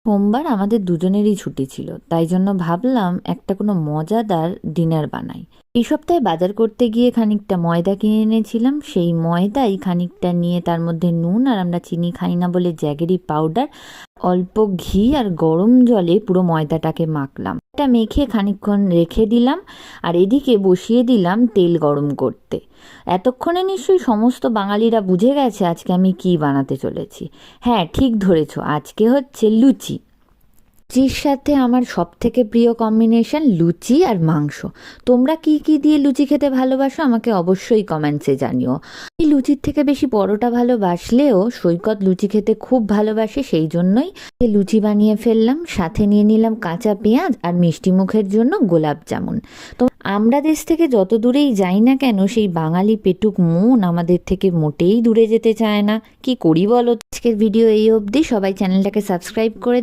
সোমবার আমাদের দুজনেরই ছুটি ছিল, তাই জন্য ভাবলাম একটা কোনো মজাদার ডিনার বানাই। এই সপ্তাহে বাজার করতে গিয়ে খানিকটা ময়দা কিনে এনেছিলাম। সেই ময়দাই খানিকটা নিয়ে তার মধ্যে নুন, আর আমরা চিনি খাই না বলে জ্যাগেরি পাউডার, অল্প ঘি আর গরম জলে পুরো ময়দাটাকে মাখলাম। এটা মেখে খানিকক্ষণ রেখে দিলাম, আর এদিকে বসিয়ে দিলাম তেল গরম করতে। এতক্ষণে নিশ্চয়ই সমস্ত বাঙালিরা বুঝে গেছে আজকে আমি কি বানাতে চলেছি। হ্যাঁ, ঠিক ধরেছ, আজকে হচ্ছে লুচি। লুচির সাথে আমার সব থেকে প্রিয় কম্বিনেশন লুচি আর মাংস। তোমরা কি কি দিয়ে লুচি খেতে ভালোবাসো আমাকে অবশ্যই কমেন্টসে জানিও। এই লুচির থেকে বেশি পরোটা ভালোবাসলেও সৈকত লুচি খেতে খুব ভালোবাসে, সেই জন্যই লুচি বানিয়ে ফেললাম। সাথে নিয়ে নিলাম কাঁচা পেঁয়াজ আর মিষ্টি মুখের জন্য গোলাপ জামুন। তো আমরা দেশ থেকে যত দূরেই যাই না কেন, সেই বাঙালি পেটুক মন আমাদের থেকে মোটেই দূরে যেতে চায় না। কি করি বলো? আজকের ভিডিও এই অবধি। সবাই চ্যানেলটাকে সাবস্ক্রাইব করে